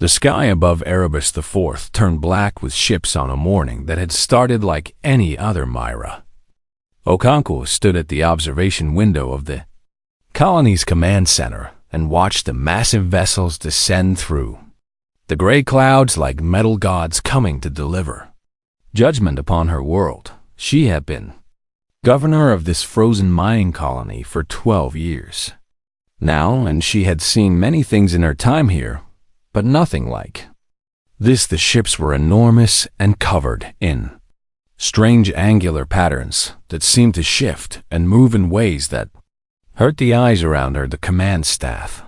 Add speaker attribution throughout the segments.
Speaker 1: The sky above Erebus IV turned black with ships on a morning that had started like any other Myra. Okonkwo stood at the observation window of the colony's command center and watched the massive vessels descend through the gray clouds like metal gods coming to deliver judgment upon her world. She had been governor of this frozen mining colony for 12 years now, and she had seen many things in her time here, but nothing like this. The ships were enormous and covered in strange angular patterns that seemed to shift and move in ways that hurt the eyes around her. The command staff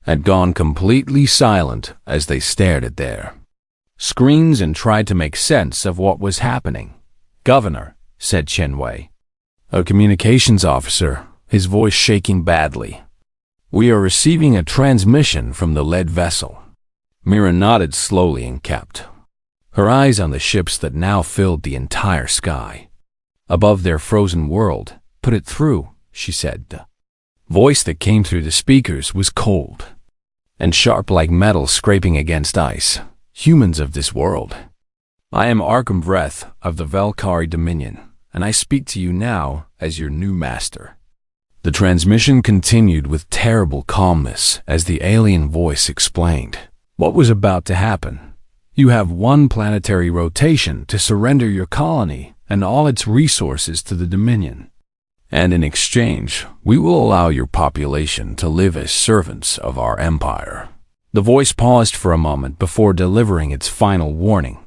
Speaker 1: had gone completely silent as they stared at their screens and tried to make sense of what was happening. "Governor," said Chenwei, a communications officer, his voice shaking badly, "we are receiving a transmission from the lead vessel." Mira nodded slowly and kept her eyes on the ships that now filled the entire sky above their frozen world. "Put it through," she said. The voice that came through the speakers was cold and sharp like metal scraping against ice. "Humans of this world, I am Arkham Vreth of the Velkari Dominion, and I speak to you now as your new master." The transmission continued with terrible calmness as the alien voice explained what was about to happen. "You have one planetary rotation to surrender your colony and all its resources to the Dominion. And in exchange, we will allow your population to live as servants of our empire." The voice paused for a moment before delivering its final warning.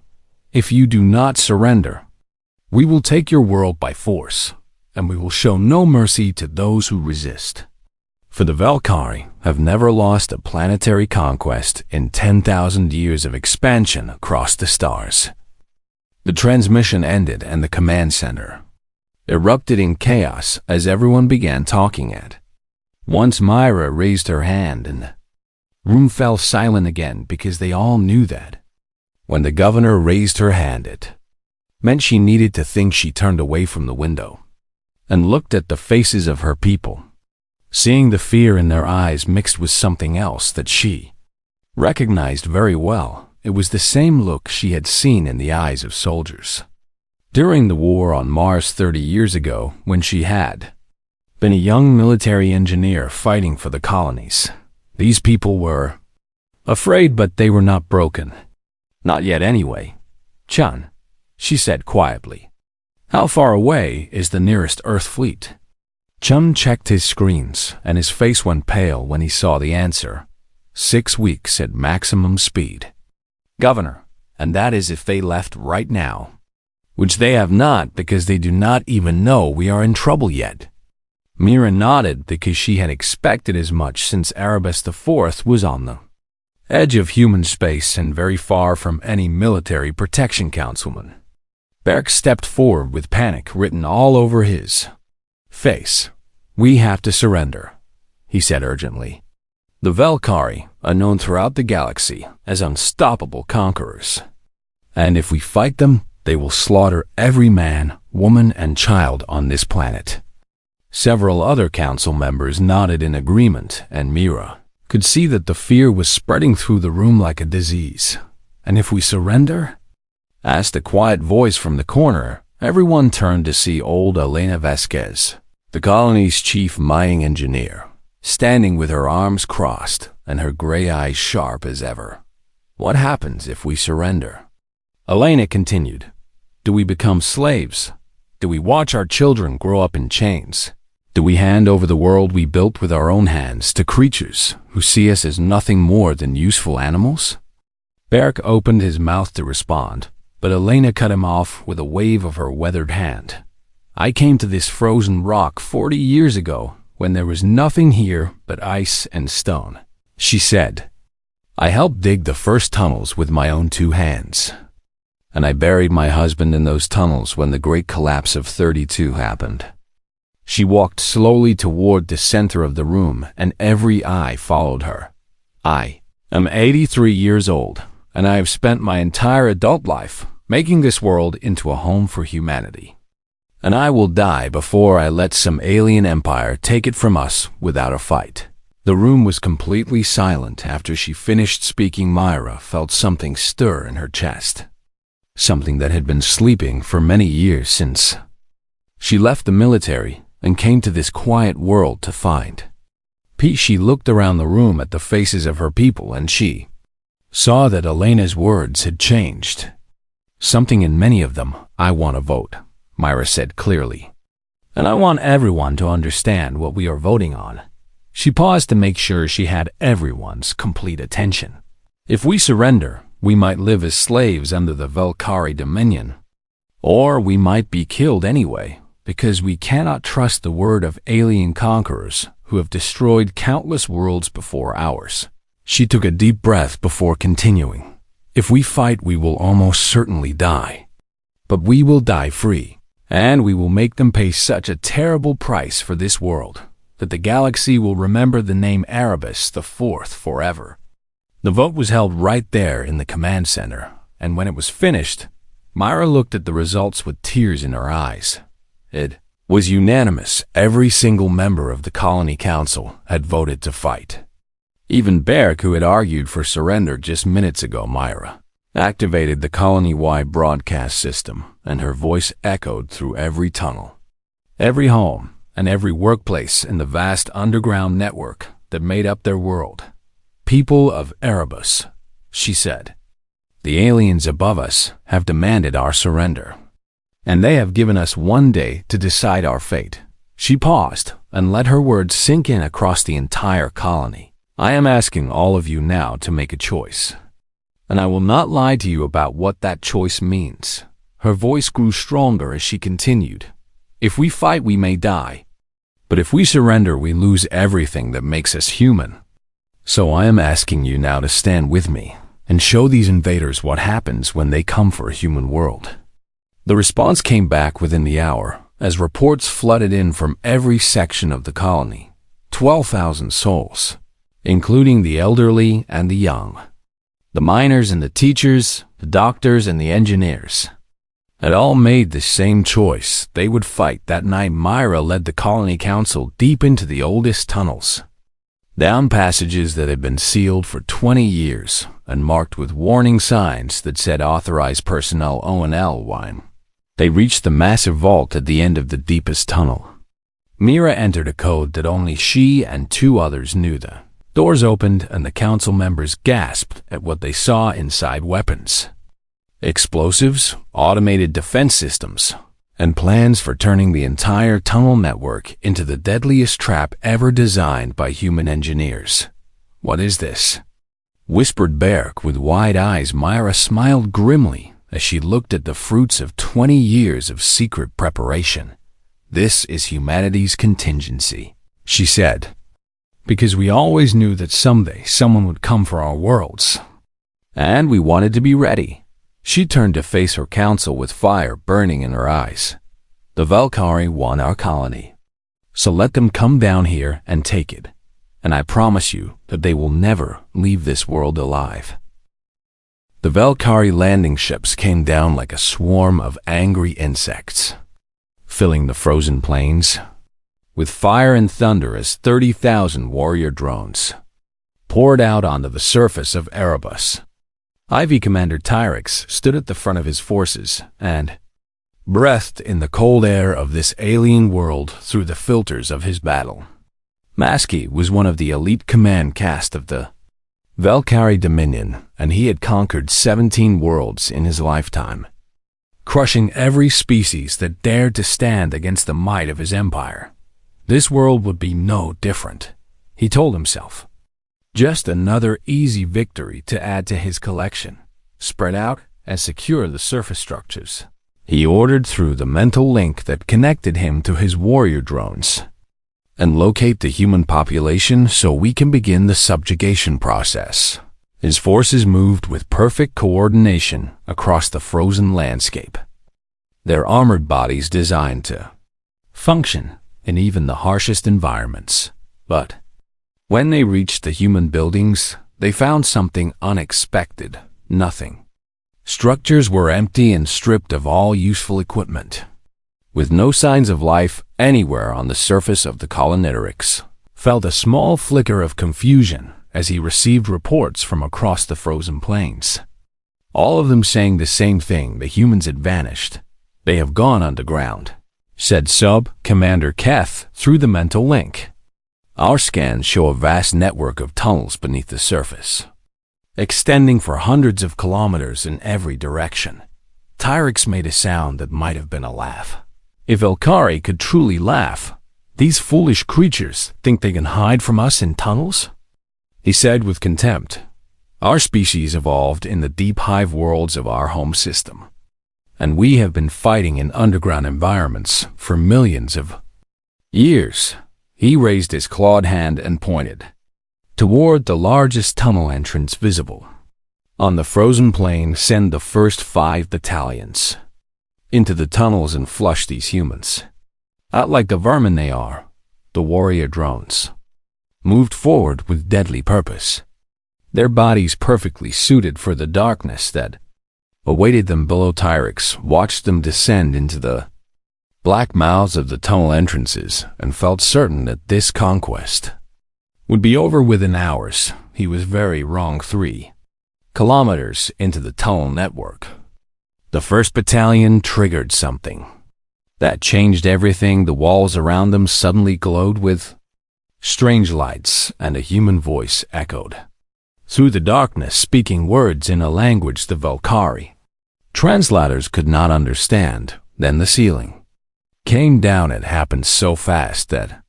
Speaker 1: "If you do not surrender, we will take your world by force, and we will show no mercy to those who resist. For the Velkari have never lost a planetary conquest in 10,000 years of expansion across the stars." The transmission ended and the command center erupted in chaos as everyone began talking at once. Myra raised her hand and the room fell silent again because they all knew that when the governor raised her hand, it meant she needed to think. She turned away from the window and looked at the faces of her people, seeing the fear in their eyes mixed with something else that she recognized very well. It was the same look she had seen in the eyes of soldiers during the war on Mars 30 years ago, when she had been a young military engineer fighting for the colonies. These people were afraid, but they were not broken. "Not yet anyway. Chun," she said quietly, "how far away is the nearest Earth fleet?" Chun checked his screens, and his face went pale when he saw the answer. 6 weeks at maximum speed, Governor, and that is if they left right now. Which they have not, because they do not even know we are in trouble yet. Mira nodded because she had expected as much, since Erebus IV was on the edge of human space and very far from any military protection councilman. Beric stepped forward with panic written all over his face. "We have to surrender," he said urgently. "The Velkari are known throughout the galaxy as unstoppable conquerors, and if we fight them, they will slaughter every man, woman, and child on this planet." Several other council members nodded in agreement, and Mira could see that the fear was spreading through the room like a disease. "And if we surrender?" asked a quiet voice from the corner. Everyone turned to see old Elena Vasquez, the colony's chief mining engineer, standing with her arms crossed and her gray eyes sharp as ever. "What happens if we surrender?" Elena continued. "Do we become slaves? Do we watch our children grow up in chains? Do we hand over the world we built with our own hands to creatures who see us as nothing more than useful animals?" Beric opened his mouth to respond, but Elena cut him off with a wave of her weathered hand. "I came to this frozen rock 40 years ago when there was nothing here but ice and stone," she said. "I helped dig the first tunnels with my own 2 hands. And I buried my husband in those tunnels when the great collapse of 32 happened." She walked slowly toward the center of the room, and every eye followed her. "I am 83 years old, and I have spent my entire adult life making this world into a home for humanity. And I will die before I let some alien empire take it from us without a fight. The room was completely silent after she finished speaking. Myra felt something stir in her chest, something that had been sleeping for many years since she left the military and came to this quiet world to find peace. She looked around the room at the faces of her people, and she saw that Elena's words had changed. Something in many of them. "I want to vote," Myra said clearly. "And I want everyone to understand what we are voting on." She paused to make sure she had everyone's complete attention. "If we surrender, we might live as slaves under the Valkyrie dominion. Or we might be killed anyway, because we cannot trust the word of alien conquerors who have destroyed countless worlds before ours." She took a deep breath before continuing. "If we fight, we will almost certainly die. But we will die free, and we will make them pay such a terrible price for this world that the galaxy will remember the name Erebus the Fourth forever." The vote was held right there in the command center, and when it was finished, Myra looked at the results with tears in her eyes. It was unanimous. Every single member of the Colony Council had voted to fight. Even Berk, who had argued for surrender just minutes ago. Myra activated the colony-wide broadcast system, and her voice echoed through every tunnel, every home, and every workplace in the vast underground network that made up their world. "People of Erebus," she said, "the aliens above us have demanded our surrender, and they have given us one day to decide our fate." She paused and let her words sink in across the entire colony. "I am asking all of you now to make a choice, and I will not lie to you about what that choice means." Her voice grew stronger as she continued. "If we fight, we may die. But if we surrender, we lose everything that makes us human. So I am asking you now to stand with me and show these invaders what happens when they come for a human world." The response came back within the hour as reports flooded in from every section of the colony. 12,000 souls, including the elderly and the young, the miners and the teachers, the doctors and the engineers, had all made the same choice. They would fight. That night, Myra led the Colony Council deep into the oldest tunnels, down passages that had been sealed for 20 years and marked with warning signs that said authorized personnel O&L1. They reached the massive vault at the end of the deepest tunnel. Myra entered a code that only she and two others knew. The doors opened and the council members gasped at what they saw inside: weapons, explosives, automated defense systems, and plans for turning the entire tunnel network into the deadliest trap ever designed by human engineers. "What is this?" whispered Berk with wide eyes. Myra smiled grimly as she looked at the fruits of 20 years of secret preparation. "This is humanity's contingency," she said, "because we always knew that someday someone would come for our worlds, and we wanted to be ready." She turned to face her council with fire burning in her eyes. "The Valkyrie want our colony, so let them come down here and take it, and I promise you that they will never leave this world alive." The Valkyrie landing ships came down like a swarm of angry insects, filling the frozen plains with fire and thunder as 30,000 warrior drones poured out onto the surface of Erebus. Ivy Commander Tyrix stood at the front of his forces and breathed in the cold air of this alien world through the filters of his battle. Maskey was one of the elite command cast of the Valkyrie Dominion, and he had conquered 17 worlds in his lifetime, crushing every species that dared to stand against the might of his empire. This world would be no different, he told himself. Just another easy victory to add to his collection. Spread out and secure the surface structures, he ordered through the mental link that connected him to his warrior drones. And locate the human population so we can begin the subjugation process. His forces moved with perfect coordination across the frozen landscape, their armored bodies designed to function in even the harshest environments. But when they reached the human buildings, they found something unexpected: nothing. Structures were empty and stripped of all useful equipment, with no signs of life anywhere on the surface of the Colonitrix. felt a small flicker of confusion as he received reports from across the frozen plains. All of them saying the same thing: the humans had vanished. They have gone underground, said Sub-Commander Keth through the mental link. Our scans show a vast network of tunnels beneath the surface, extending for hundreds of kilometers in every direction. Tyrix made a sound that might have been a laugh. If Velkari could truly laugh, these foolish creatures think they can hide from us in tunnels? He said with contempt. Our species evolved in the deep hive worlds of our home system, and we have been fighting in underground environments for millions of years. He raised his clawed hand and pointed toward the largest tunnel entrance visible. On the frozen plain, send the first 5 battalions into the tunnels and flush these humans out like the vermin they are. The warrior drones moved forward with deadly purpose, their bodies perfectly suited for the darkness that awaited them below. Tyrix watched them descend into the black mouths of the tunnel entrances and felt certain that this conquest would be over within hours. He was very wrong. 3 kilometers into the tunnel network, the first battalion triggered something that changed everything. The walls around them suddenly glowed with strange lights, and a human voice echoed through the darkness, speaking words in a language the Velkari translators could not understand. Then the ceiling came down. It happened so fast that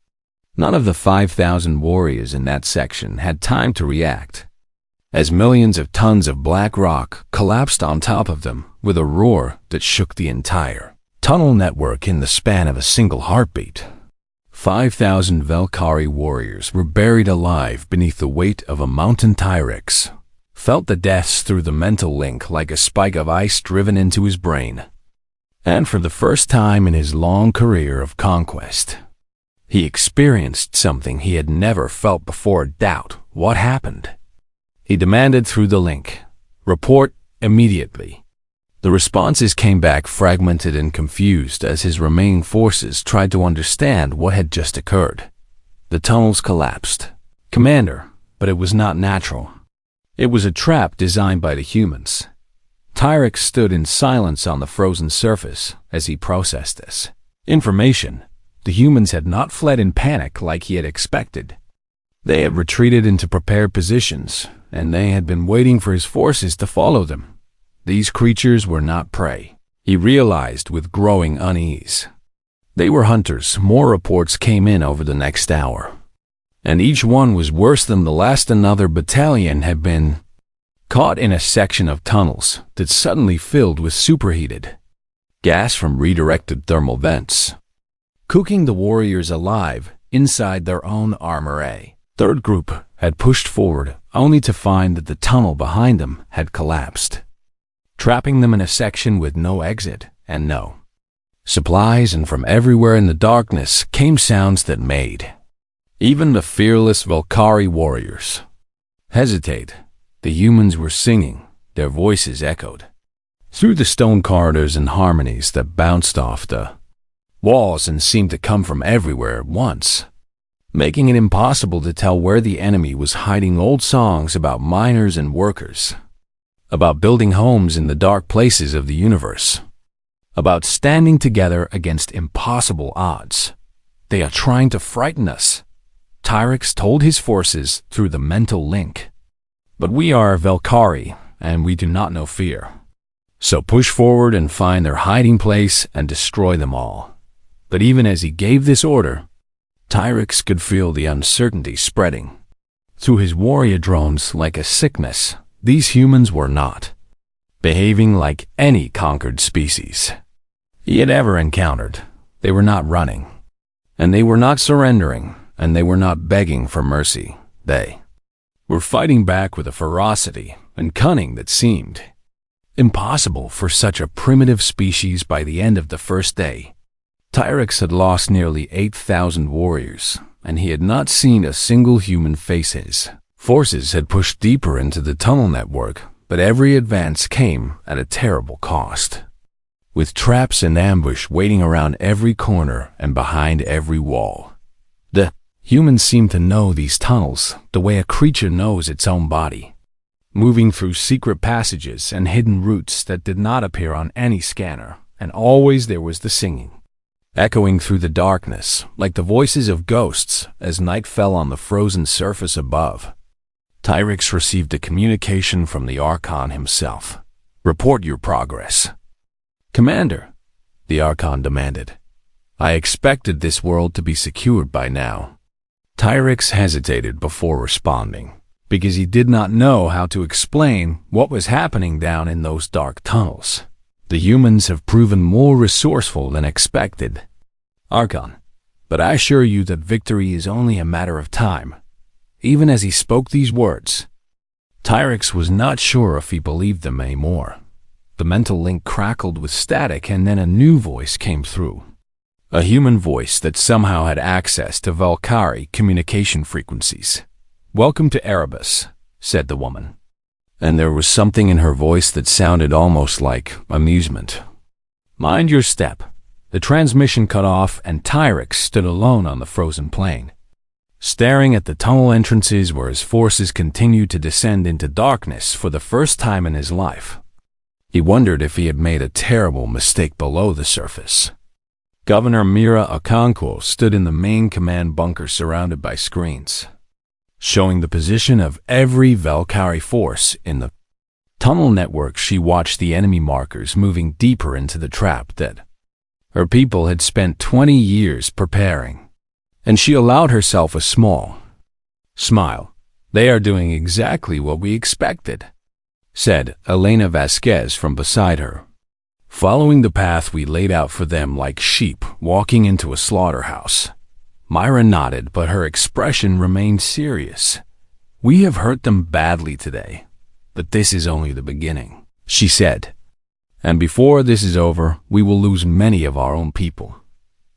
Speaker 1: none of the 5,000 warriors in that section had time to react, as millions of tons of black rock collapsed on top of them with a roar that shook the entire tunnel network in the span of a single heartbeat. 5,000 Velkari warriors were buried alive beneath the weight of a mountain. Tyrix felt the deaths through the mental link like a spike of ice driven into his brain. And for the first time in his long career of conquest, he experienced something he had never felt before: doubt. What happened? He demanded through the link. Report immediately. The responses came back fragmented and confused as his remaining forces tried to understand what had just occurred. The tunnels collapsed. Commander, but it was not natural. It was a trap designed by the humans. Tyrix stood in silence on the frozen surface as he processed this information. The humans had not fled in panic like he had expected. They had retreated into prepared positions, and they had been waiting for his forces to follow them. These creatures were not prey, he realized with growing unease. They were hunters. More reports came in over the next hour, and each one was worse than the last. Another battalion had been caught in a section of tunnels that suddenly filled with superheated gas from redirected thermal vents, cooking the warriors alive inside their own armor. A third group had pushed forward, only to find that the tunnel behind them had collapsed, trapping them in a section with no exit and no supplies. And from everywhere in the darkness came sounds that made even the fearless Velkari warriors hesitate. The humans were singing. Their voices echoed through the stone corridors in harmonies that bounced off the walls and seemed to come from everywhere at once, making it impossible to tell where the enemy was hiding. Old songs about miners and workers, about building homes in the dark places of the universe, about standing together against impossible odds. They are trying to frighten us, Tyrix told his forces through the mental link. But we are Velkari, and we do not know fear. So push forward and find their hiding place and destroy them all. But even as he gave this order, Tyrix could feel the uncertainty spreading through his warrior drones like a sickness. These humans were not behaving like any conquered species he had ever encountered. They were not running, and they were not surrendering, and they were not begging for mercy. They were fighting back with a ferocity and cunning that seemed impossible for such a primitive species. By the end of the first day, Tyrix had lost nearly 8,000 warriors, and he had not seen a single human face. His forces had pushed deeper into the tunnel network, but every advance came at a terrible cost, with traps and ambush waiting around every corner and behind every wall. The Humans seemed to know these tunnels the way a creature knows its own body, moving through secret passages and hidden routes that did not appear on any scanner, and always there was the singing, echoing through the darkness like the voices of ghosts as night fell on the frozen surface above. Tyrix received a communication from the Archon himself. "Report your progress." "Commander," the Archon demanded, "I expected this world to be secured by now." Tyrix hesitated before responding, because he did not know how to explain what was happening down in those dark tunnels. "The humans have proven more resourceful than expected, Archon, but I assure you that victory is only a matter of time." Even as he spoke these words, Tyrix was not sure if he believed them anymore. The mental link crackled with static, and then a new voice came through. A human voice that somehow had access to Valkyrie communication frequencies. "Welcome to Erebus," said the woman. And there was something in her voice that sounded almost like amusement. "Mind your step." The transmission cut off, and Tyrix stood alone on the frozen plain, staring at the tunnel entrances where his forces continued to descend into darkness for the first time in his life. He wondered if he had made a terrible mistake below the surface. Governor Mira Okonkwo stood in the main command bunker surrounded by screens, showing the position of every Valkyrie force in the tunnel network. She watched the enemy markers moving deeper into the trap that her people had spent 20 years preparing, and she allowed herself a small smile. "They are doing exactly what we expected," said Elena Vasquez from beside her. "Following the path we laid out for them like sheep walking into a slaughterhouse." Myra nodded, but her expression remained serious. "We have hurt them badly today, but this is only the beginning," she said. "And before this is over, we will lose many of our own people."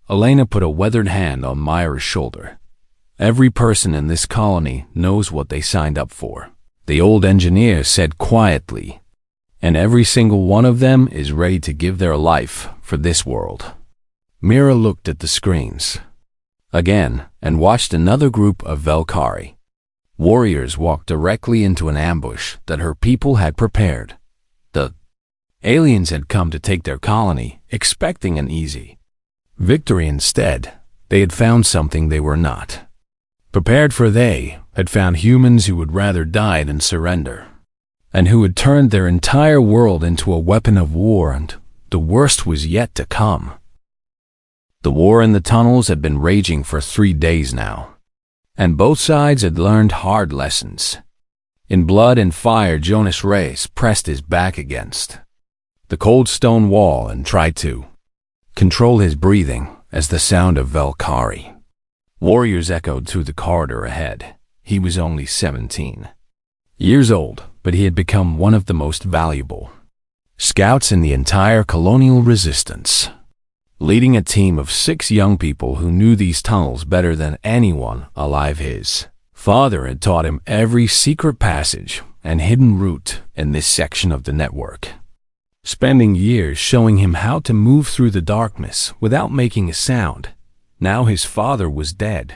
Speaker 1: Elena put a weathered hand on Myra's shoulder. "Every person in this colony knows what they signed up for," the old engineer said quietly, "and every single one of them is ready to give their life for this world." Mira looked at the screens again and watched another group of Valkyrie warriors walk directly into an ambush that her people had prepared. The aliens had come to take their colony, expecting an easy victory. Instead, they had found something they were not prepared for. They had found humans who would rather die than surrender, and who had turned their entire world into a weapon of war, and the worst was yet to come. The war in the tunnels had been raging for 3 days now, and both sides had learned hard lessons. In blood and fire, Jonas Reyes pressed his back against the cold stone wall and tried to control his breathing as the sound of Valkyrie warriors echoed through the corridor ahead. He was only 17 years old, but he had become one of the most valuable scouts in the entire colonial resistance, leading a team of 6 young people who knew these tunnels better than anyone alive. His father had taught him every secret passage and hidden route in this section of the network, spending years showing him how to move through the darkness without making a sound. Now his father was dead,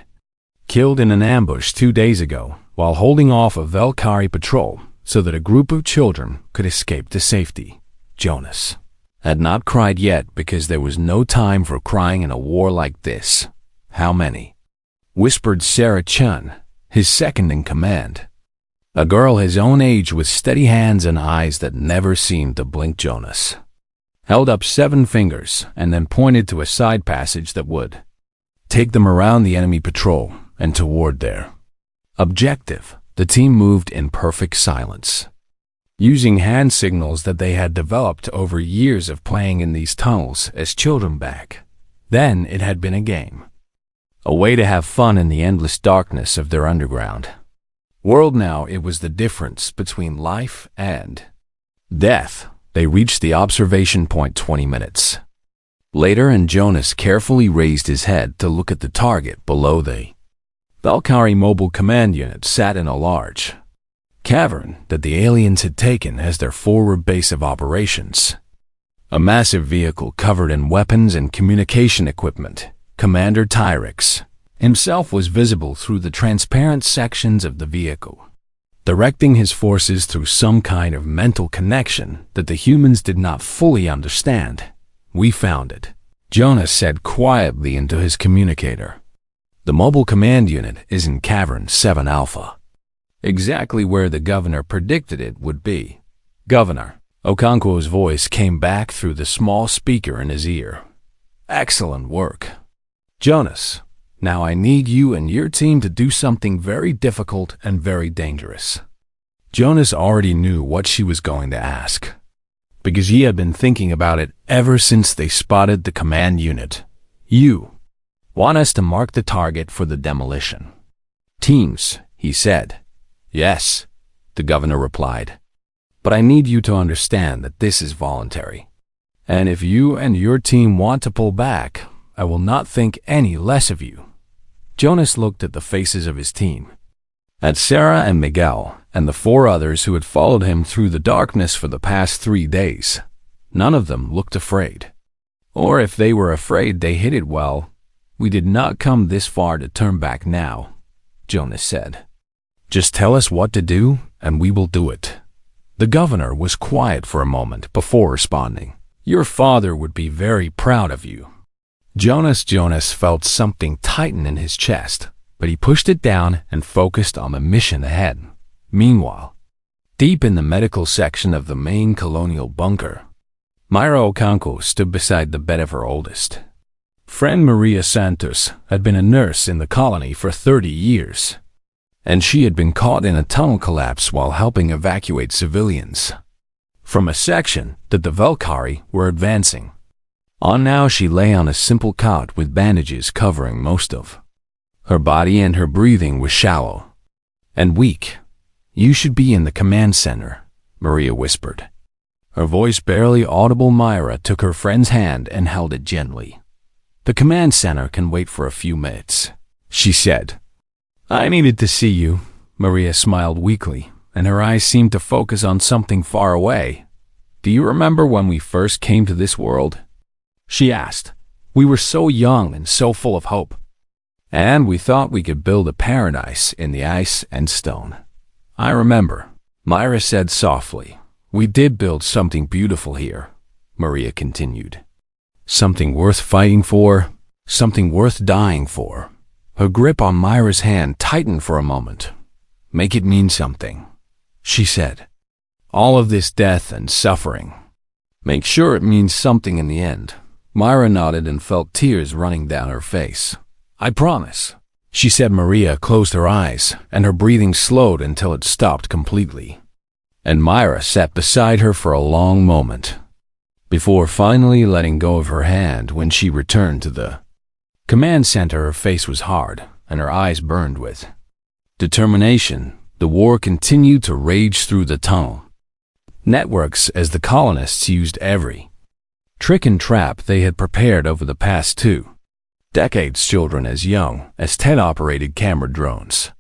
Speaker 1: killed in an ambush 2 days ago while holding off a Valkyrie patrol so that a group of children could escape to safety. Jonas had not cried yet because there was no time for crying in a war like this. "How many?" whispered Sarah Chun, his second in command, a girl his own age with steady hands and eyes that never seemed to blink. Jonas held up 7 fingers and then pointed to a side passage that would take them around the enemy patrol and toward their objective. The team moved in perfect silence, using hand signals that they had developed over years of playing in these tunnels as children back then. It had been a game, a way to have fun in the endless darkness of their underground world. Now it was the difference between life and death. They reached the observation point 20 minutes later, and Jonas carefully raised his head to look at the target below. The Valkyrie Mobile Command Unit sat in a large cavern that the aliens had taken as their forward base of operations. A massive vehicle covered in weapons and communication equipment. Commander Tyrix, himself was visible through the transparent sections of the vehicle, directing his forces through some kind of mental connection that the humans did not fully understand. "We found it," Jonas said quietly into his communicator. "The mobile command unit is in Cavern 7 Alpha, exactly where the governor predicted it would be." "Governor," Okonkwo's voice came back through the small speaker in his ear. "Excellent work. Jonas, now I need you and your team to do something very difficult and very dangerous." Jonas already knew what she was going to ask, because he had been thinking about it ever since they spotted the command unit. "You want us to mark the target for the demolition teams," he said. "Yes," the governor replied. "But I need you to understand that this is voluntary. And if you and your team want to pull back, I will not think any less of you." Jonas looked at the faces of his team, at Sarah and Miguel, and the 4 others who had followed him through the darkness for the past 3 days. None of them looked afraid. Or if they were afraid, they hid it well. "We did not come this far to turn back now," Jonas said. "Just tell us what to do, and we will do it." The governor was quiet for a moment before responding. "Your father would be very proud of you." Jonas felt something tighten in his chest, but he pushed it down and focused on the mission ahead. Meanwhile, deep in the medical section of the main colonial bunker, Myra Okonkwo stood beside the bed of her oldest friend. Maria Santos had been a nurse in the colony for 30 years, and she had been caught in a tunnel collapse while helping evacuate civilians from a section that the Valkyrie were advancing on. Now she lay on a simple cot with bandages covering most of her body, and her breathing was shallow and weak. "You should be in the command center," Maria whispered. Her voice barely audible. Myra took her friend's hand and held it gently. "The command center can wait for a few minutes," she said. "I needed to see you." Maria smiled weakly, and her eyes seemed to focus on something far away. "Do you remember when we first came to this world?" she asked. "We were so young and so full of hope, and we thought we could build a paradise in the ice and stone." "I remember," Myra said softly. "We did build something beautiful here," Maria continued. "Something worth fighting for, something worth dying for." Her grip on Myra's hand tightened for a moment. "Make it mean something," she said. "All of this death and suffering. Make sure it means something in the end." Myra nodded and felt tears running down her face. "I promise," she said. Maria closed her eyes, and her breathing slowed until it stopped completely. And Myra sat beside her for a long moment, before finally letting go of her hand. When she returned to the command center, her face was hard, and her eyes burned with determination. The war continued to rage through the tunnel networks as the colonists used every trick and trap they had prepared over the past 2 decades. Children as young as Ted operated camera drones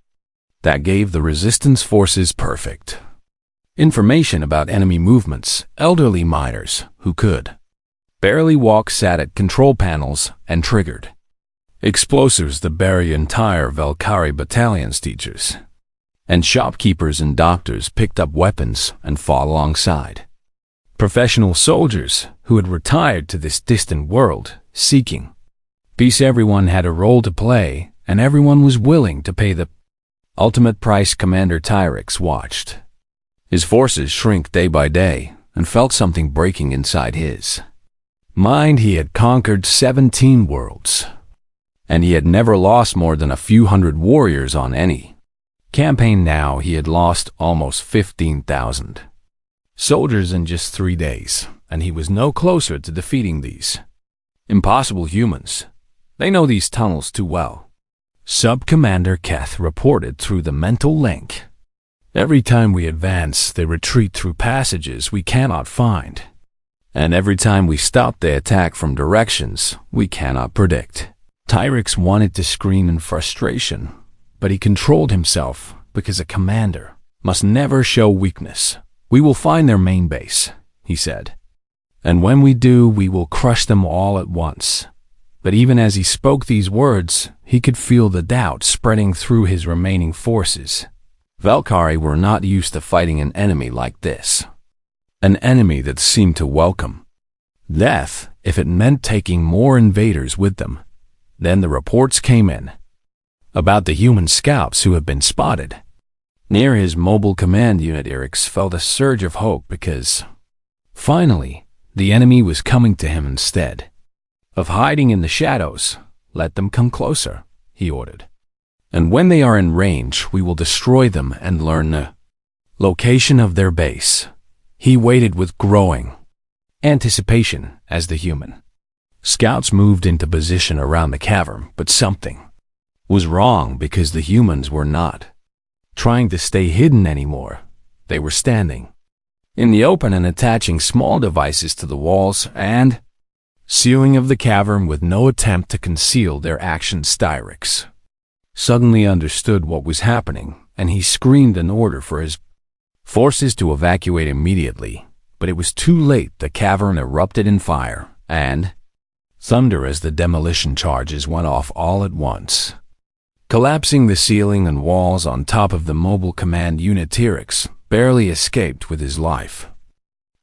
Speaker 1: that gave the resistance forces perfect information about enemy movements. Elderly miners who could barely walk sat at control panels and triggered explosives that bury entire Valkyrie battalions. Teachers and shopkeepers and doctors picked up weapons and fought alongside professional soldiers who had retired to this distant world seeking peace. Everyone had a role to play, and everyone was willing to pay the ultimate price. Commander Tyrix watched his forces shrink day by day and felt something breaking inside his mind. He had conquered 17 worlds, and he had never lost more than a few hundred warriors on any campaign. Now he had lost almost 15,000 soldiers in just 3 days, and he was no closer to defeating these impossible humans. They know these tunnels too well. Sub-Commander Keth reported through the mental link. "Every time we advance, they retreat through passages we cannot find. And every time we stop, they attack from directions we cannot predict." Tyrix wanted to scream in frustration, but he controlled himself because a commander must never show weakness. "We will find their main base," he said. "And when we do, we will crush them all at once." But even as he spoke these words, he could feel the doubt spreading through his remaining forces. Valkyrie were not used to fighting an enemy like this. An enemy that seemed to welcome death if it meant taking more invaders with them. Then the reports came in about the human scouts who had been spotted. Near his mobile command unit, Erix felt a surge of hope because, finally, the enemy was coming to him instead of hiding in the shadows. Let them come closer, he ordered. And when they are in range, we will destroy them and learn the location of their base. He waited with growing anticipation as the human scouts moved into position around the cavern, but something was wrong because the humans were not trying to stay hidden anymore. They were standing in the open and attaching small devices to the walls and ceiling of the cavern with no attempt to conceal their actions. Styrix suddenly understood what was happening, and he screamed an order for his forces to evacuate immediately. But it was too late. The cavern erupted in fire and thunder as the demolition charges went off all at once, collapsing the ceiling and walls on top of the mobile command unit. Tyrix barely escaped with his life,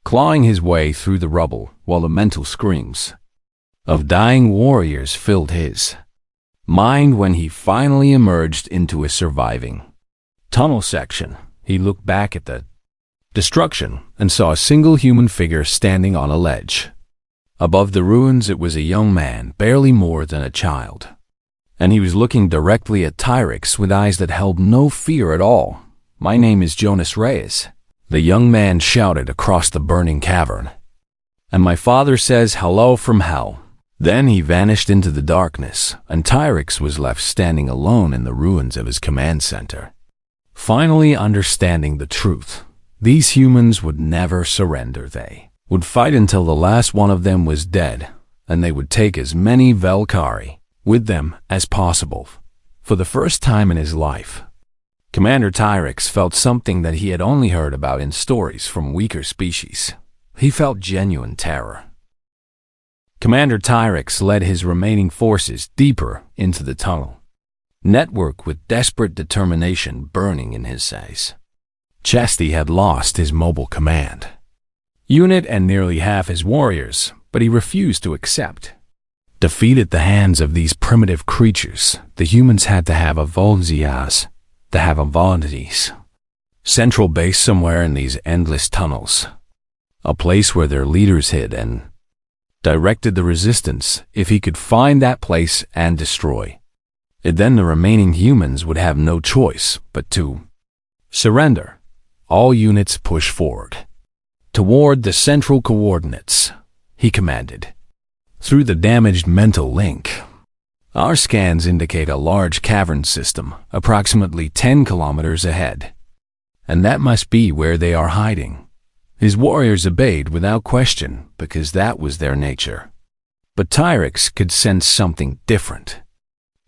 Speaker 1: clawing his way through the rubble while the mental screams of dying warriors filled his mind. When he finally emerged into a surviving tunnel section, he looked back at the destruction and saw a single human figure standing on a ledge. Above the ruins, it was a young man, barely more than a child, and he was looking directly at Tyrix with eyes that held no fear at all. "My name is Jonas Reyes," the young man shouted across the burning cavern, "and my father says hello from hell." Then he vanished into the darkness, and Tyrix was left standing alone in the ruins of his command center, finally understanding the truth. These humans would never surrender. They would fight until the last one of them was dead, and they would take as many Valkyrie with them as possible. For the first time in his life, Commander Tyrix felt something that he had only heard about in stories from weaker species. He felt genuine terror. Commander Tyrix led his remaining forces deeper into the tunnel network with desperate determination burning in his eyes. Chesty had lost his mobile command unit and nearly half his warriors, but he refused to accept defeat at the hands of these primitive creatures. The humans had to have a Volzias, to have a Volzies central base somewhere in these endless tunnels, a place where their leaders hid and directed the resistance. If he could find that place and destroy it, then the remaining humans would have no choice but to surrender. All units push forward toward the central coordinates, he commanded. Through the damaged mental link, our scans indicate a large cavern system approximately 10 kilometers ahead, and that must be where they are hiding. His warriors obeyed without question because that was their nature. But Tyrix could sense something different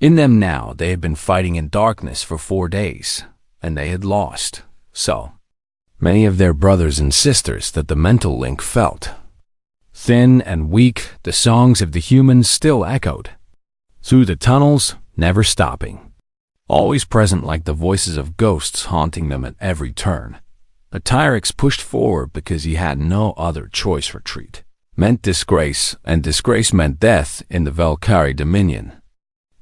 Speaker 1: in them now. They had been fighting in darkness for 4 days, and they had lost so many of their brothers and sisters that the mental link felt thin and weak. The songs of the humans still echoed through the tunnels, never stopping, always present like the voices of ghosts haunting them at every turn. But Tyrix pushed forward because he had no other choice. Retreat meant disgrace, and disgrace meant death in the Valkyrie Dominion.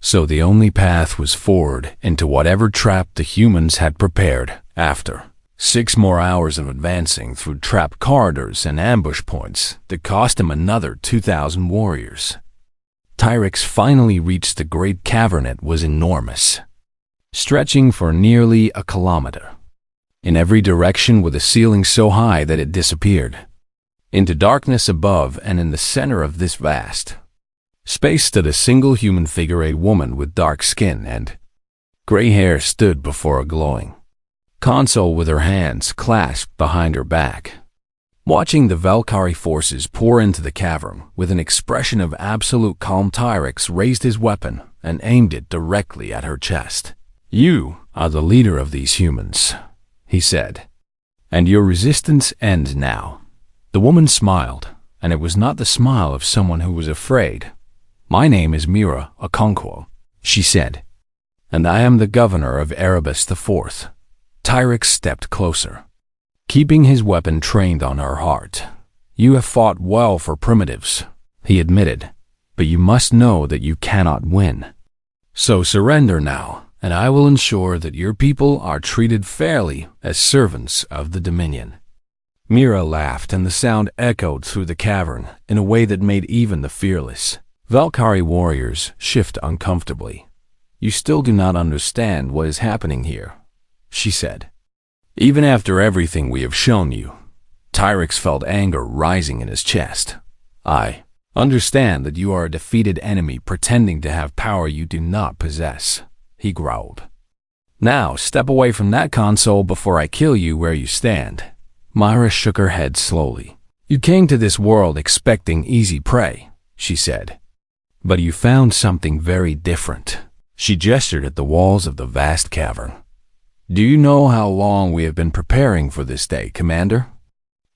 Speaker 1: So the only path was forward into whatever trap the humans had prepared. After 6 more hours of advancing through trap corridors and ambush points that cost him another 2,000 warriors, Tyrix finally reached the great cavern. It was enormous, stretching for nearly a kilometer in every direction, with a ceiling so high that it disappeared into darkness above. And in the center of this vast space stood a single human figure. A woman with dark skin and gray hair stood before a glowing console with her hands clasped behind her back, watching the Valkyrie forces pour into the cavern. With an expression of absolute calm, Tyrix raised his weapon and aimed it directly at her chest. "You are the leader of these humans," he said, "and your resistance ends now." The woman smiled, and it was not the smile of someone who was afraid. My name is Mira Okonkwo, she said, and I am the governor of Erebus IV. Tyrix stepped closer, keeping his weapon trained on her heart. You have fought well for primitives, he admitted, but you must know that you cannot win. So surrender now, and I will ensure that your people are treated fairly as servants of the Dominion. Mira laughed, and the sound echoed through the cavern in a way that made even the fearless Valkyrie warriors shift uncomfortably. You still do not understand what is happening here, she said. Even after everything we have shown you. Tyrix felt anger rising in his chest. I understand that you are a defeated enemy pretending to have power you do not possess, he growled. Now step away from that console before I kill you where you stand. Myra shook her head slowly. You came to this world expecting easy prey, she said. But you found something very different. She gestured at the walls of the vast cavern. Do you know how long we have been preparing for this day, Commander?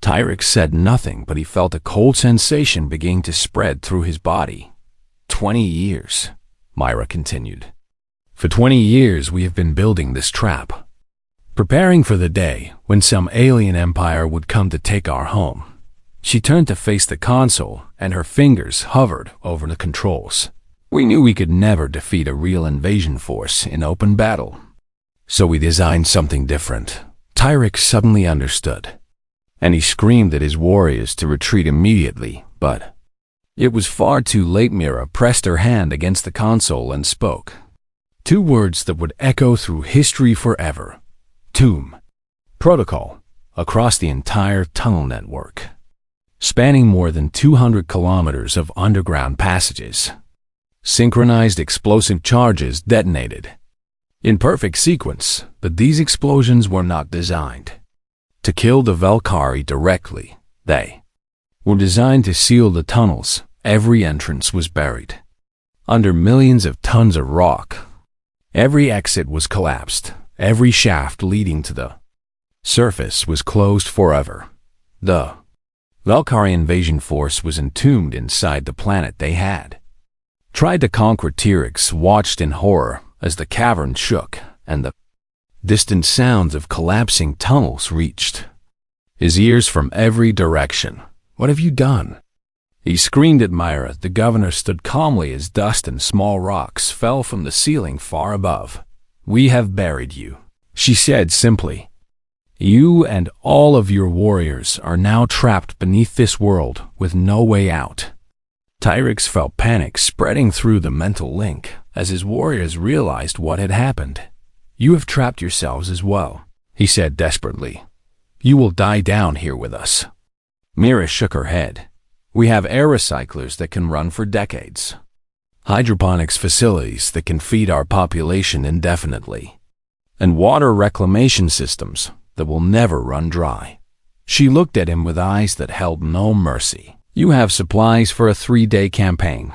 Speaker 1: Tyrix said nothing, but he felt a cold sensation beginning to spread through his body. 20 years, Myra continued. For 20 years we have been building this trap, preparing for the day when some alien empire would come to take our home. She turned to face the console, and her fingers hovered over the controls. We knew we could never defeat a real invasion force in open battle. So we designed something different. Tyrix suddenly understood, and he screamed at his warriors to retreat immediately, but it was far too late. Mira pressed her hand against the console and spoke. 2 words that would echo through history forever. Tomb. Protocol. Across the entire tunnel network, spanning more than 200 kilometers of underground passages. Synchronized explosive charges detonated in perfect sequence, but these explosions were not designed to kill the Valkyrie directly. They were designed to seal the tunnels. Every entrance was buried under millions of tons of rock. Every exit was collapsed. Every shaft leading to the surface was closed forever. The Valkyrie invasion force was entombed inside the planet they had tried to conquer. Tyrix watched in horror as the cavern shook and the distant sounds of collapsing tunnels reached his ears from every direction. What have you done? He screamed at Myra. The governor stood calmly as dust and small rocks fell from the ceiling far above. We have buried you, she said simply. You and all of your warriors are now trapped beneath this world with no way out. Tyrix felt panic spreading through the mental link as his warriors realized what had happened. You have trapped yourselves as well, he said desperately. You will die down here with us. Mira shook her head. We have air recyclers that can run for decades. Hydroponics facilities that can feed our population indefinitely. And water reclamation systems that will never run dry. She looked at him with eyes that held no mercy. You have supplies for a 3-day campaign.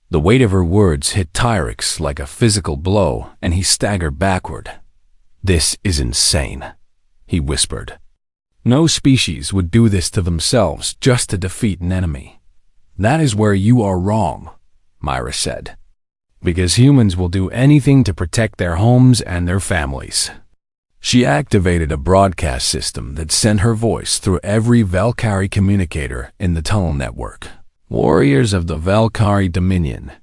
Speaker 1: The weight of her words hit Tyrix like a physical blow, and he staggered backward. This is insane, he whispered. No species would do this to themselves just to defeat an enemy. That is where you are wrong, Myra said. Because humans will do anything to protect their homes and their families. She activated a broadcast system that sent her voice through every Valkyrie communicator in the tunnel network. Warriors of the Valkyrie Dominion.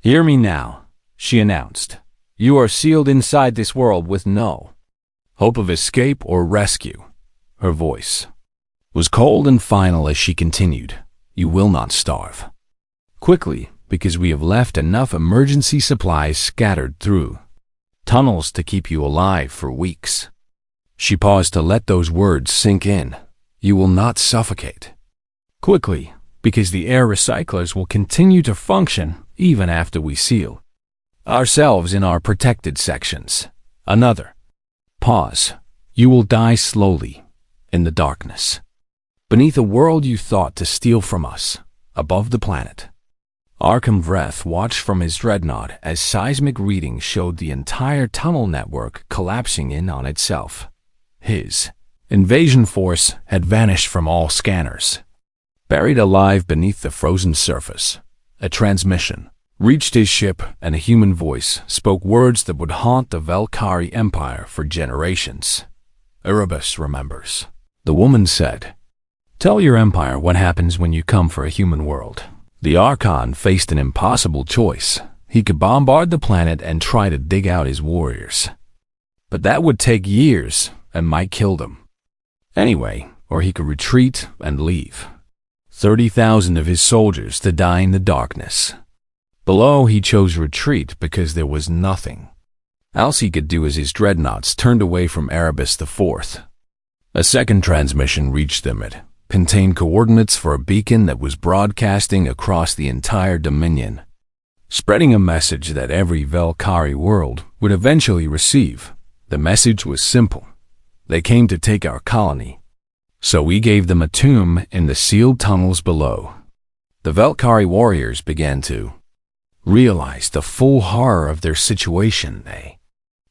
Speaker 1: Hear me now, she announced. You are sealed inside this world with no hope of escape or rescue. Her voice was cold and final as she continued. You will not starve. Quickly, because we have left enough emergency supplies scattered through tunnels to keep you alive for weeks. She paused to let those words sink in. You will not suffocate. Quickly, because the air recyclers will continue to function even after we seal ourselves in our protected sections. Another pause. You will die slowly in the darkness, beneath a world you thought to steal from us, above the planet. Arkham Vreth watched from his dreadnought as seismic readings showed the entire tunnel network collapsing in on itself. His invasion force had vanished from all scanners, buried alive beneath the frozen surface. A transmission reached his ship, and a human voice spoke words that would haunt the Velkari Empire for generations. Erebus remembers. The woman said, "Tell your empire what happens when you come for a human world." The Archon faced an impossible choice. He could bombard the planet and try to dig out his warriors. But that would take years and might kill them. Anyway, or he could retreat and leave. 30,000 of his soldiers to die in the darkness. Below, he chose retreat because there was nothing else he could do as his dreadnoughts turned away from Erebus IV. A second transmission reached them. It contained coordinates for a beacon that was broadcasting across the entire Dominion, spreading a message that every Velkari world would eventually receive. The message was simple. They came to take our colony. So we gave them a tomb in the sealed tunnels below. The Velkari warriors began to realize the full horror of their situation. They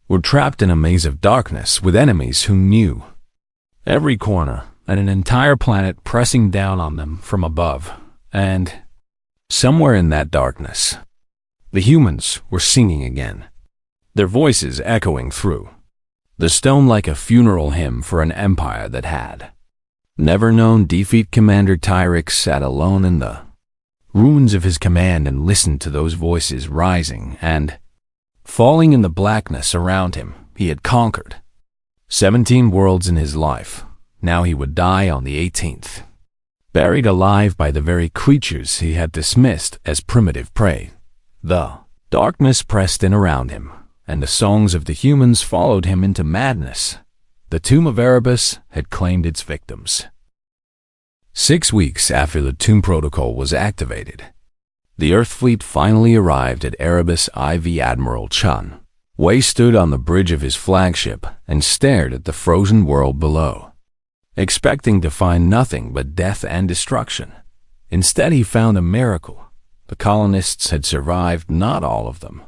Speaker 1: were trapped in a maze of darkness with enemies who knew every corner and an entire planet pressing down on them from above. And somewhere in that darkness, the humans were singing again, their voices echoing through the stone like a funeral hymn for an empire that had never known defeat. Commander Tyrix sat alone in the ruins of his command and listened to those voices rising and falling in the blackness around him. He had conquered 17 worlds in his life. Now he would die on the 18th, buried alive by the very creatures he had dismissed as primitive prey. The darkness pressed in around him, and the songs of the humans followed him into madness. The tomb of Erebus had claimed its victims. 6 weeks after the tomb protocol was activated, the Earth fleet finally arrived at Erebus IV. Admiral Chun Wei stood on the bridge of his flagship and stared at the frozen world below, expecting to find nothing but death and destruction. Instead, he found a miracle. The colonists had survived, not all of them,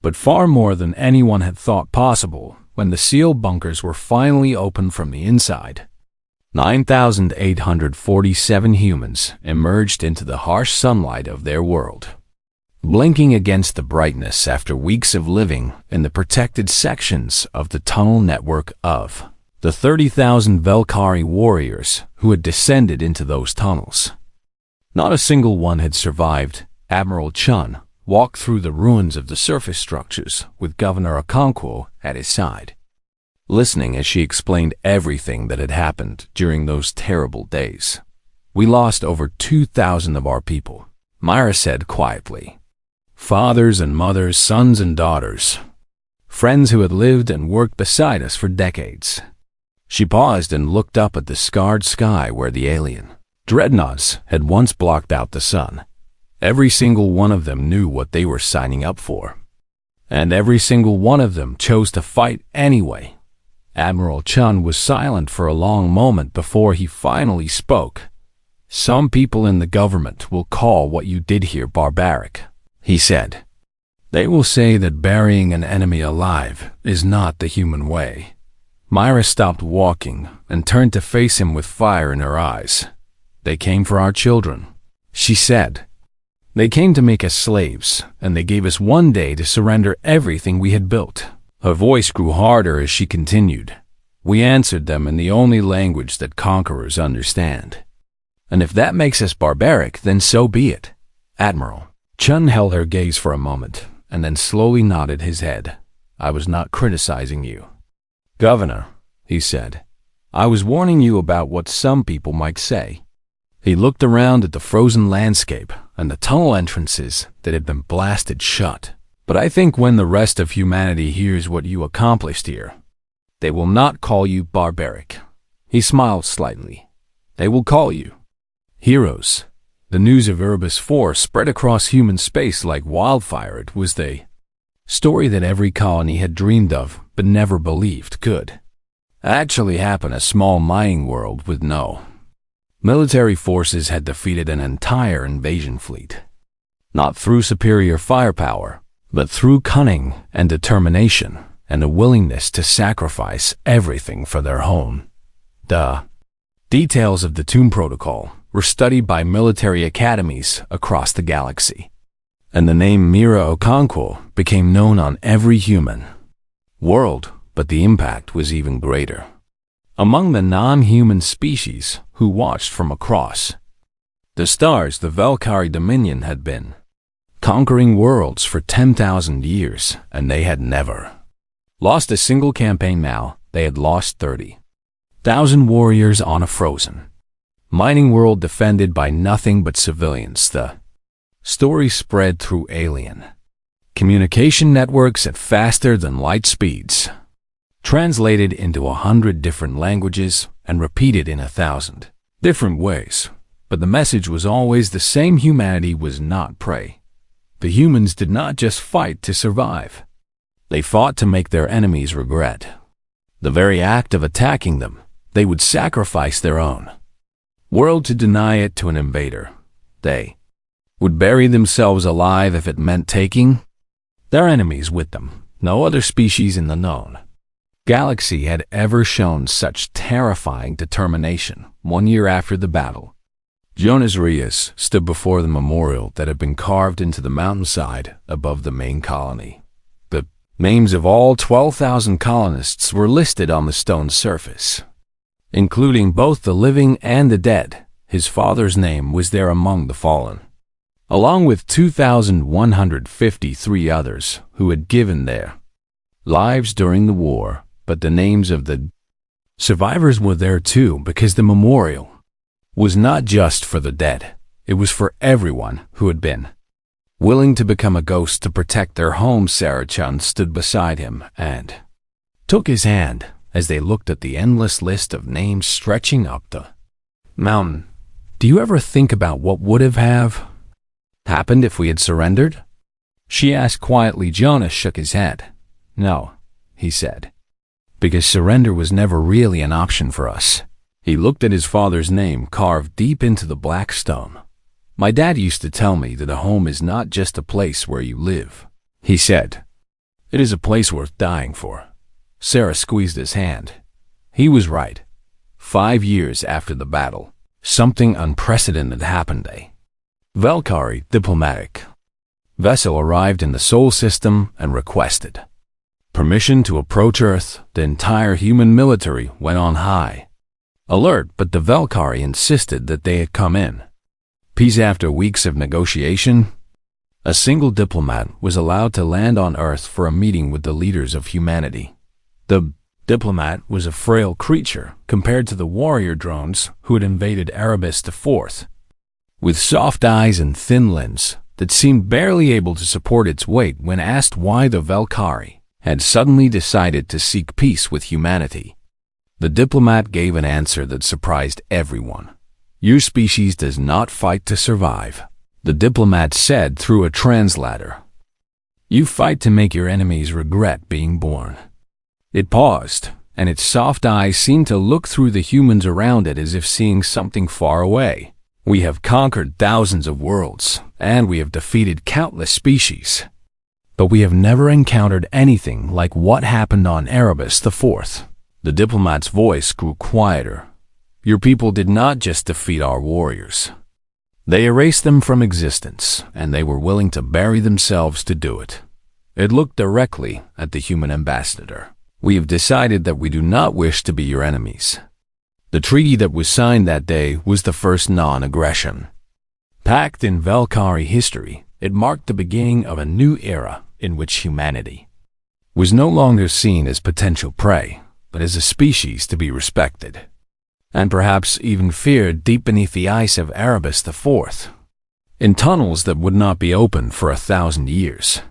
Speaker 1: but far more than anyone had thought possible. When the sealed bunkers were finally opened from the inside, 9,847 humans emerged into the harsh sunlight of their world, blinking against the brightness after weeks of living in the protected sections of the tunnel network of the 30,000 Velkari warriors who had descended into those tunnels. Not a single one had survived. Admiral Chun walked through the ruins of the surface structures with Governor Okonkwo at his side, listening as she explained everything that had happened during those terrible days. "We lost over 2,000 of our people," Myra said quietly. "Fathers and mothers, sons and daughters, friends who had lived and worked beside us for decades." She paused and looked up at the scarred sky where the alien dreadnoughts had once blocked out the sun. Every single one of them knew what they were signing up for, and every single one of them chose to fight anyway. Admiral Chun was silent for a long moment before he finally spoke. "Some people in the government will call what you did here barbaric," he said. "They will say that burying an enemy alive is not the human way." Myra stopped walking and turned to face him with fire in her eyes. "They came for our children," she said. "They came to make us slaves, and they gave us one day to surrender everything we had built." Her voice grew harder as she continued. "We answered them in the only language that conquerors understand. And if that makes us barbaric, then so be it." Admiral Chun held her gaze for a moment, and then slowly nodded his head. "I was not criticizing you, Governor," he said. "I was warning you about what some people might say." He looked around at the frozen landscape and the tunnel entrances that had been blasted shut. "But I think when the rest of humanity hears what you accomplished here, they will not call you barbaric." He smiled slightly. "They will call you heroes." The news of Erebus IV spread across human space like wildfire. It was the story that every colony had dreamed of but never believed could actually happen. A small mining world with no military forces had defeated an entire invasion fleet, not through superior firepower, but through cunning and determination and a willingness to sacrifice everything for their home. The details of the tomb protocol were studied by military academies across the galaxy. And the name Mira Okonkwo became known on every human world, but the impact was even greater among the non-human species who watched from across the stars. The Valkyrie Dominion had been conquering worlds for 10,000 years, and they had never lost a single campaign. Now they had lost 30,000 warriors on a frozen mining world defended by nothing but civilians. The story spread through alien communication networks at faster than light speeds, translated into 100 different languages and repeated in 1,000 different ways. But the message was always the same: humanity was not prey. The humans did not just fight to survive. They fought to make their enemies regret the very act of attacking them. They would sacrifice their own world to deny it to an invader. They would bury themselves alive if it meant taking their enemies with them. No other species in the known galaxy had ever shown such terrifying determination. 1 year after the battle, Jonas Rios stood before the memorial that had been carved into the mountainside above the main colony. The names of all 12,000 colonists were listed on the stone surface, including both the living and the dead. His father's name was there among the fallen, along with 2,153 others who had given their lives during the war. But the names of the survivors were there too, because the memorial was not just for the dead. It was for everyone who had been willing to become a ghost to protect their home. Sarah Chun stood beside him and took his hand as they looked at the endless list of names stretching up the mountain. Do you ever think about what would have happened if we had surrendered? She asked quietly. Jonas shook his head. No, he said, because surrender was never really an option for us. He looked at his father's name carved deep into the black stone. My dad used to tell me that a home is not just a place where you live, he said. It is a place worth dying for. Sarah squeezed his hand. He was right. 5 years after the battle, something unprecedented happened. A Valkyrie diplomatic vessel arrived in the Sol system and requested permission to approach Earth. The entire human military went on high alert, but the Valkyrie insisted that they had come in peace. After weeks of negotiation, a single diplomat was allowed to land on Earth for a meeting with the leaders of humanity. The diplomat was a frail creature compared to the warrior drones who had invaded Erebus IV, with soft eyes and thin limbs that seemed barely able to support its weight. When asked why the Valkyrie had suddenly decided to seek peace with humanity, the diplomat gave an answer that surprised everyone. Your species does not fight to survive, the diplomat said through a translator. You fight to make your enemies regret being born. It paused, and its soft eyes seemed to look through the humans around it as if seeing something far away. We have conquered thousands of worlds, and we have defeated countless species. But we have never encountered anything like what happened on Erebus IV. The diplomat's voice grew quieter. Your people did not just defeat our warriors. They erased them from existence, and they were willing to bury themselves to do it. It looked directly at the human ambassador. We have decided that we do not wish to be your enemies. The treaty that was signed that day was the first non-aggression pact in Valkyrie history. It marked the beginning of a new era in which humanity was no longer seen as potential prey, but as a species to be respected, and perhaps even feared deep beneath the ice of Erebus IV, in tunnels that would not be opened for 1,000 years.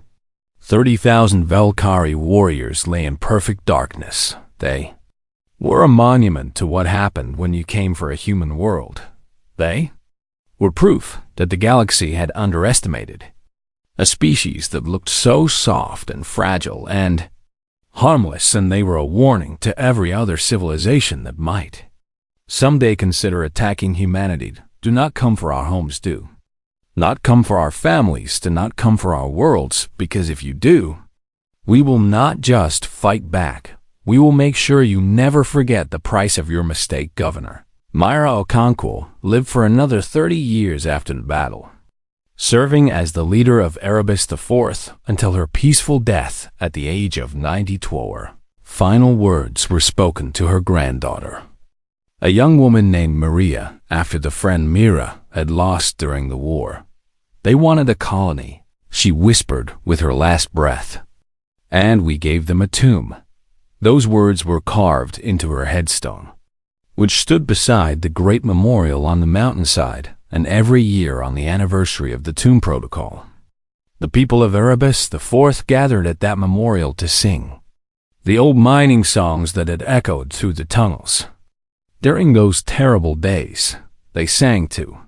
Speaker 1: 30,000 Valkyrie warriors lay in perfect darkness. They were a monument to what happened when you came for a human world. They were proof that the galaxy had underestimated a species that looked so soft and fragile and harmless, and they were a warning to every other civilization that might someday consider attacking humanity. Do not come for our homes, do not come for our families, do not come for our worlds, because if you do, we will not just fight back. We will make sure you never forget the price of your mistake, Governor. Myra Okonkwo lived for another 30 years after the battle, serving as the leader of Erebus IV until her peaceful death at the age of 94. Final words were spoken to her granddaughter, a young woman named Maria, after the friend Mira had lost during the war. They wanted a colony, she whispered with her last breath, and we gave them a tomb. Those words were carved into her headstone, which stood beside the great memorial on the mountainside, and every year on the anniversary of the Tomb Protocol, the people of Erebus IV gathered at that memorial to sing the old mining songs that had echoed through the tunnels. During those terrible days, they sang to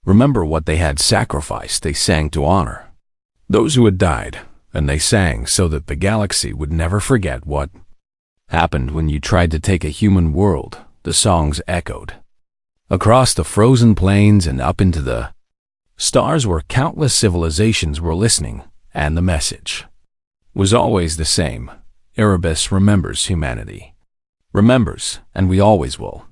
Speaker 1: remember what they had sacrificed. They sang to honor those who had died, and they sang so that the galaxy would never forget what happened when you tried to take a human world. The songs echoed across the frozen plains and up into the stars where countless civilizations were listening, and the message was always the same. Erebus remembers humanity. Remembers, and we always will.